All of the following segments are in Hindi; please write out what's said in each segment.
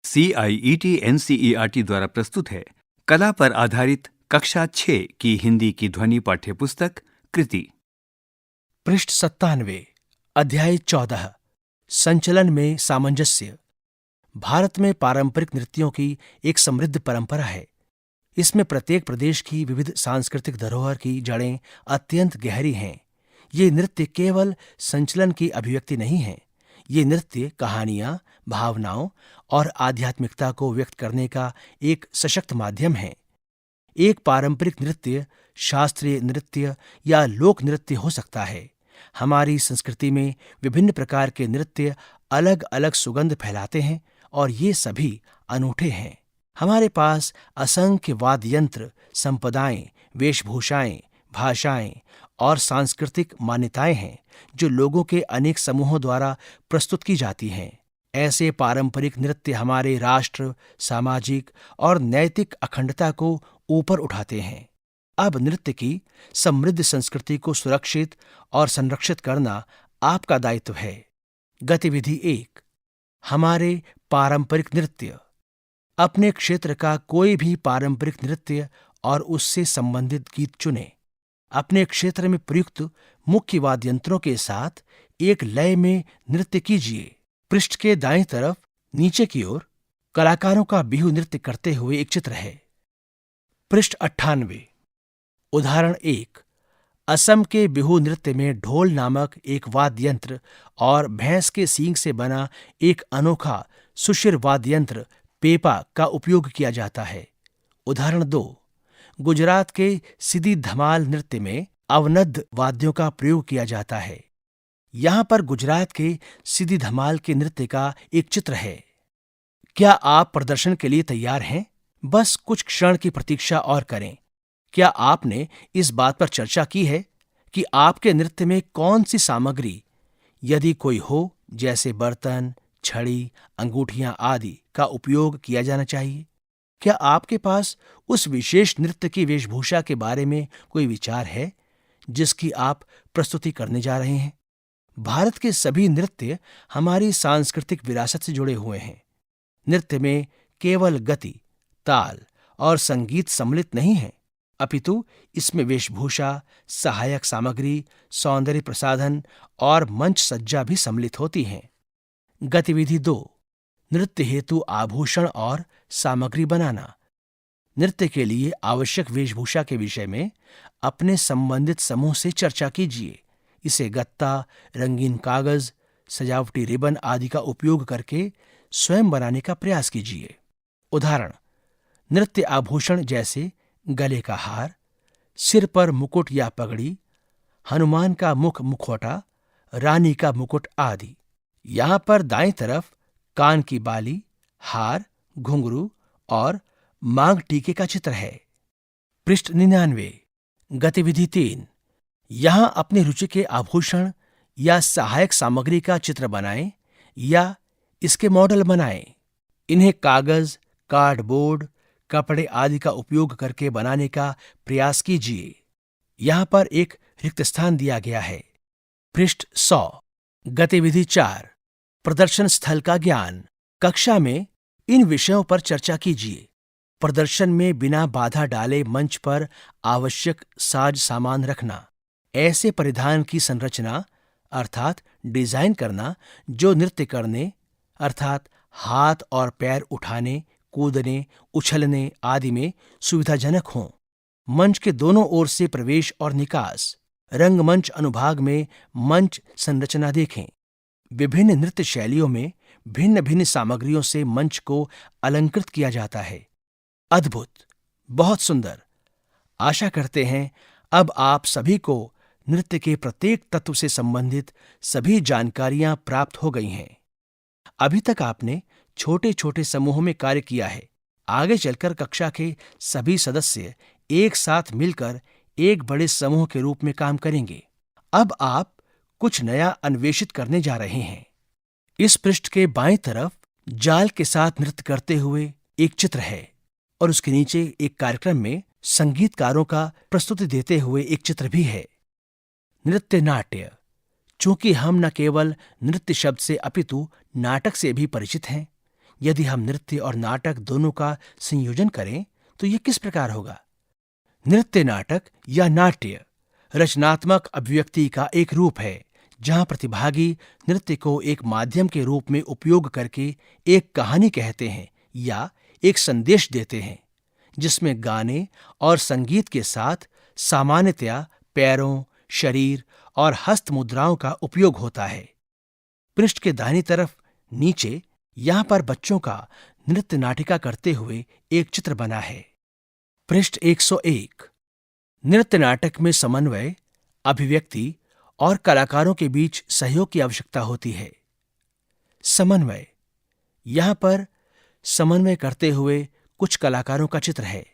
CIET-NCERT द्वारा प्रस्तुत है कला पर आधारित कक्षा 6 की हिंदी की ध्वनि पाठ्य पुस्तक कृति। पृष्ठ 97, अध्याय 14, संचलन में सामंजस्य। भारत में पारंपरिक नृत्यों की एक समृद्ध परंपरा है। इसमें प्रत्येक प्रदेश की विविध सांस्कृतिक धरोहर की जड़ें अत्यंत गहरी हैं। ये नृत्य केवल संचलन की अभिव्यक्ति नहीं है। ये नृत्य कहानियां, भावनाओं और आध्यात्मिकता को व्यक्त करने का एक सशक्त माध्यम है। एक पारंपरिक नृत्य शास्त्रीय नृत्य या लोक नृत्य हो सकता है। हमारी संस्कृति में विभिन्न प्रकार के नृत्य अलग अलग सुगंध फैलाते हैं और ये सभी अनूठे हैं। हमारे पास असंख्य वाद्य यंत्र, संपदाएं, वेशभूषाएं, भाषाएं और सांस्कृतिक मान्यताएं हैं जो लोगों के अनेक समूहों द्वारा प्रस्तुत की जाती हैं। ऐसे पारंपरिक नृत्य हमारे राष्ट्र, सामाजिक और नैतिक अखंडता को ऊपर उठाते हैं। अब नृत्य की समृद्ध संस्कृति को सुरक्षित और संरक्षित करना आपका दायित्व है। गतिविधि 1, हमारे पारंपरिक नृत्य। अपने क्षेत्र का कोई भी पारंपरिक नृत्य और उससे संबंधित गीत चुनें। अपने क्षेत्र में प्रयुक्त मुख्य वाद्य यंत्रों के साथ एक लय में नृत्य कीजिए। पृष्ठ के दाईं तरफ नीचे की ओर कलाकारों का बिहू नृत्य करते हुए एक चित्र है। पृष्ठ 98, उदाहरण 1, असम के बिहू नृत्य में ढोल नामक एक वाद्य यंत्र और भैंस के सींग से बना एक अनोखा सुशिर वाद्य यंत्र पेपा का उपयोग किया जाता है। उदाहरण 2, गुजरात के सिद्दी धमाल नृत्य में अवनद्ध वाद्यों का प्रयोग किया जाता है। यहाँ पर गुजरात के सिद्दी धमाल के नृत्य का एक चित्र है। क्या आप प्रदर्शन के लिए तैयार हैं? बस कुछ क्षण की प्रतीक्षा और करें। क्या आपने इस बात पर चर्चा की है कि आपके नृत्य में कौन सी सामग्री, यदि कोई हो, जैसे बर्तन, छड़ी, अंगूठियां आदि का उपयोग किया जाना चाहिए? क्या आपके पास उस विशेष नृत्य की वेशभूषा के बारे में कोई विचार है जिसकी आप प्रस्तुति करने जा रहे हैं? भारत के सभी नृत्य हमारी सांस्कृतिक विरासत से जुड़े हुए हैं। नृत्य में केवल गति, ताल और संगीत सम्मिलित नहीं है, अपितु इसमें वेशभूषा, सहायक सामग्री, सौंदर्य प्रसाधन और मंच सज्जा भी सम्मिलित होती हैं। गतिविधि 2, नृत्य हेतु आभूषण और सामग्री बनाना। नृत्य के लिए आवश्यक वेशभूषा के विषय में अपने संबंधित समूह से चर्चा कीजिए। इसे गत्ता, रंगीन कागज, सजावटी रिबन आदि का उपयोग करके स्वयं बनाने का प्रयास कीजिए। उदाहरण, नृत्य आभूषण जैसे गले का हार, सिर पर मुकुट या पगड़ी, हनुमान का मुखौटा, रानी का मुकुट आदि। यहाँ पर दाईं तरफ कान की बाली, हार, घुंघरू और मांग टीके का चित्र है। पृष्ठ 99, गतिविधि 3, यहाँ अपनी रुचि के आभूषण या सहायक सामग्री का चित्र बनाएं या इसके मॉडल बनाएं। इन्हें कागज, कार्डबोर्ड, कपड़े आदि का उपयोग करके बनाने का प्रयास कीजिए। यहाँ पर एक रिक्त स्थान दिया गया है। पृष्ठ 100, गतिविधि 4, प्रदर्शन स्थल का ज्ञान। कक्षा में इन विषयों पर चर्चा कीजिए। प्रदर्शन में बिना बाधा डाले मंच पर आवश्यक साज सामान रखना, ऐसे परिधान की संरचना अर्थात डिजाइन करना जो नृत्य करने अर्थात हाथ और पैर उठाने, कूदने, उछलने आदि में सुविधाजनक हों। मंच के दोनों ओर से प्रवेश और निकास। रंगमंच अनुभाग में मंच संरचना देखें। विभिन्न नृत्य शैलियों में भिन्न भिन्न सामग्रियों से मंच को अलंकृत किया जाता है। अद्भुत, बहुत सुंदर। आशा करते हैं अब आप सभी को नृत्य के प्रत्येक तत्व से संबंधित सभी जानकारियां प्राप्त हो गई हैं। अभी तक आपने छोटे छोटे समूहों में कार्य किया है। आगे चलकर कक्षा के सभी सदस्य एक साथ मिलकर एक बड़े समूह के रूप में काम करेंगे। अब आप कुछ नया अन्वेषित करने जा रहे हैं। इस पृष्ठ के बाईं तरफ जाल के साथ नृत्य करते हुए एक चित्र है और उसके नीचे एक कार्यक्रम में संगीतकारों का प्रस्तुति देते हुए एक चित्र भी है। नृत्य नाट्य। चूंकि हम न केवल नृत्य शब्द से अपितु नाटक से भी परिचित हैं, यदि हम नृत्य और नाटक दोनों का संयोजन करें तो यह किस प्रकार होगा? नृत्य नाटक या नाट्य रचनात्मक अभिव्यक्ति का एक रूप है जहां प्रतिभागी नृत्य को एक माध्यम के रूप में उपयोग करके एक कहानी कहते हैं या एक संदेश देते हैं, जिसमें गाने और संगीत के साथ सामान्यतया पैरों, शरीर और हस्त मुद्राओं का उपयोग होता है। पृष्ठ के दाहिनी तरफ नीचे यहां पर बच्चों का नृत्य नाटिका करते हुए एक चित्र बना है। पृष्ठ 101। नृत्य नाटक में समन्वय, अभिव्यक्ति और कलाकारों के बीच सहयोग की आवश्यकता होती है। समन्वय, यहां पर समन्वय करते हुए कुछ कलाकारों का चित्र है।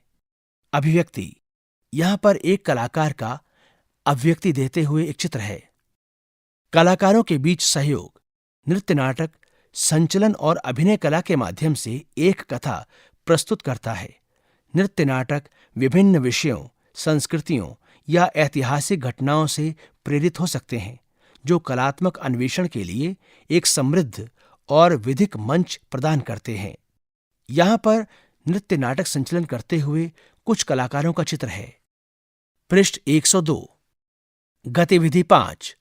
अभिव्यक्ति, यहां पर एक कलाकार का अभिव्यक्ति देते हुए एक चित्र है। कलाकारों के बीच सहयोग, नृत्य नाटक संचलन और अभिनय कला के माध्यम से एक कथा प्रस्तुत करता है। नृत्य नाटक विभिन्न विषयों, संस्कृतियों या ऐतिहासिक घटनाओं से प्रेरित हो सकते हैं, जो कलात्मक अन्वेषण के लिए एक समृद्ध और विधिक मंच प्रदान करते हैं। यहाँ पर नृत्य नाटक संचलन करते हुए कुछ कलाकारों का चित्र है। पृष्ठ 102। गतिविधि 5।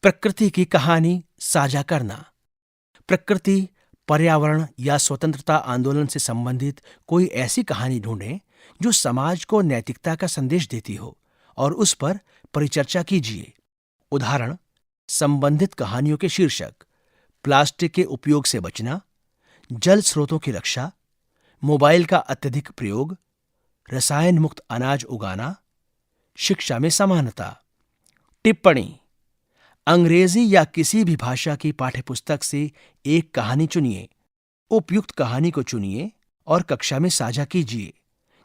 प्रकृति की कहानी साझा करना। प्रकृति, पर्यावरण या स्वतंत्रता आंदोलन से संबंधित कोई ऐसी कहानी ढूंढें जो समाज को नैतिकता का संदेश देती हो और उस पर परिचर्चा कीजिए। उदाहरण: संबंधित कहानियों के शीर्षक: प्लास्टिक के उपयोग से बचना, जल स्रोतों की रक्षा, मोबाइल का अत्यधिक प्रयोग, रसायन मुक्त अनाज उगाना, शिक्षा में समानता। टिप्पणी: अंग्रेजी या किसी भी भाषा की पाठ्यपुस्तक से एक कहानी चुनिए। उपयुक्त कहानी को चुनिए और कक्षा में साझा कीजिए,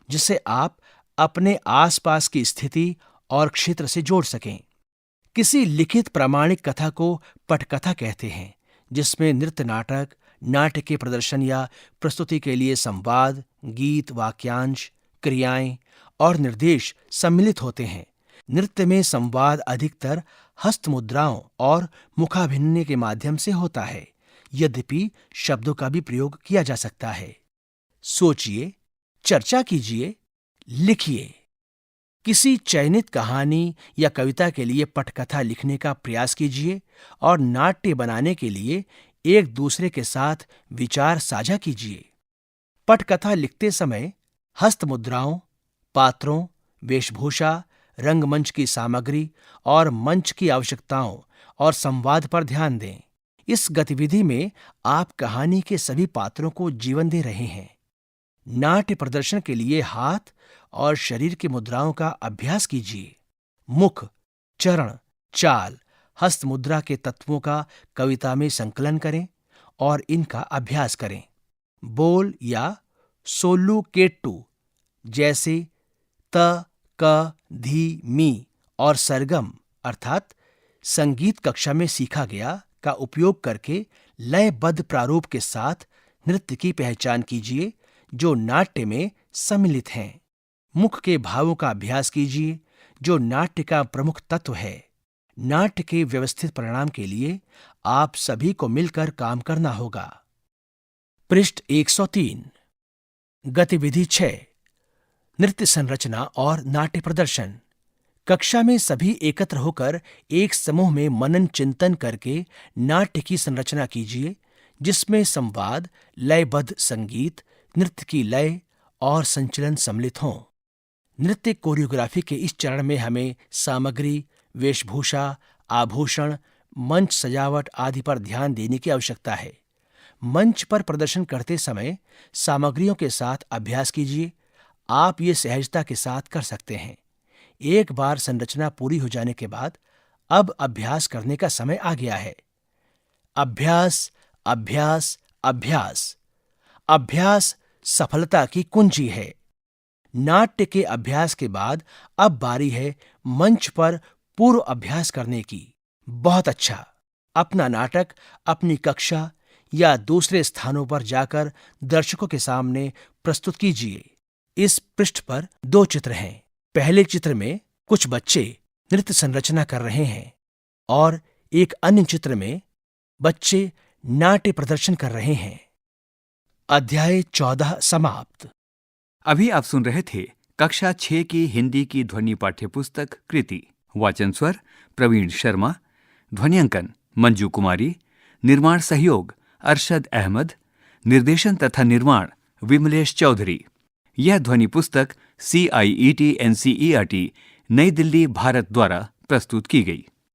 जिसे आप अपने आसपास की स्थिति और क्षेत्र से जोड़ सकें। किसी लिखित प्रामाणिक कथा को पटकथा कहते हैं, जिसमें नृत्य नाटक, नाट्य के प्रदर्शन या प्रस्तुति के लिए संवाद, गीत, वाक्यांश, क्रियाएं और निर्देश सम्मिलित होते हैं। नृत्य में संवाद अधिकतर हस्त मुद्राओं और मुखाभिनय के माध्यम से होता है, यद्यपि शब्दों का भी प्रयोग किया जा सकता है। सोचिए, चर्चा कीजिए, लिखिए। किसी चयनित कहानी या कविता के लिए पटकथा लिखने का प्रयास कीजिए और नाट्य बनाने के लिए एक दूसरे के साथ विचार साझा कीजिए। पटकथा लिखते समय हस्त मुद्राओं, पात्रों, वेशभूषा, रंगमंच की सामग्री और मंच की आवश्यकताओं और संवाद पर ध्यान दें। इस गतिविधि में आप कहानी के सभी पात्रों को जीवन दे रहे हैं। नाट्य प्रदर्शन के लिए हाथ और शरीर की मुद्राओं का अभ्यास कीजिए। मुख, चरण, चाल, हस्त मुद्रा के तत्वों का कविता में संकलन करें और इनका अभ्यास करें। बोल या सोल्लू केट्टू जैसे त, क, धी, मी और सरगम अर्थात संगीत कक्षा में सीखा गया का उपयोग करके लयबद्ध प्रारूप के साथ नृत्य की पहचान कीजिए जो नाट्य में सम्मिलित हैं। मुख के भावों का अभ्यास कीजिए जो नाट्य का प्रमुख तत्व है। नाट्य के व्यवस्थित परिणाम के लिए आप सभी को मिलकर काम करना होगा। पृष्ठ 103। गतिविधि 6। नृत्य संरचना और नाट्य प्रदर्शन। कक्षा में सभी एकत्र होकर एक समूह में मनन चिंतन करके नाट्य की संरचना कीजिए, जिसमें संवाद, लयबद्ध संगीत, नृत्य की लय और संचलन सम्मिलित हों। नृत्य कोरियोग्राफी के इस चरण में हमें सामग्री, वेशभूषा, आभूषण, मंच सजावट आदि पर ध्यान देने की आवश्यकता है। मंच पर प्रदर्शन करते समय सामग्रियों के साथ अभ्यास कीजिए। आप ये सहजता के साथ कर सकते हैं। एक बार संरचना पूरी हो जाने के बाद अब अभ्यास करने का समय आ गया है। अभ्यास, अभ्यास, अभ्यास। अभ्यास सफलता की कुंजी है। नाट्य के अभ्यास के बाद अब बारी है मंच पर पूर्व अभ्यास करने की। बहुत अच्छा। अपना नाटक अपनी कक्षा या दूसरे स्थानों पर जाकर दर्शकों के सामने प्रस्तुत कीजिए। इस पृष्ठ पर 2 चित्र हैं। पहले चित्र में कुछ बच्चे नृत्य संरचना कर रहे हैं और एक अन्य चित्र में बच्चे नाट्य प्रदर्शन कर रहे हैं। अध्याय 14 समाप्त। अभी आप सुन रहे थे कक्षा 6 की हिंदी की ध्वनि पाठ्य पुस्तक कृति। वाचन स्वर प्रवीण शर्मा, ध्वनियांकन मंजू कुमारी, निर्माण सहयोग अरशद अहमद, निर्देशन तथा निर्माण विमलेश चौधरी। यह ध्वनि पुस्तक CIET NCERT नई दिल्ली भारत द्वारा प्रस्तुत की गई।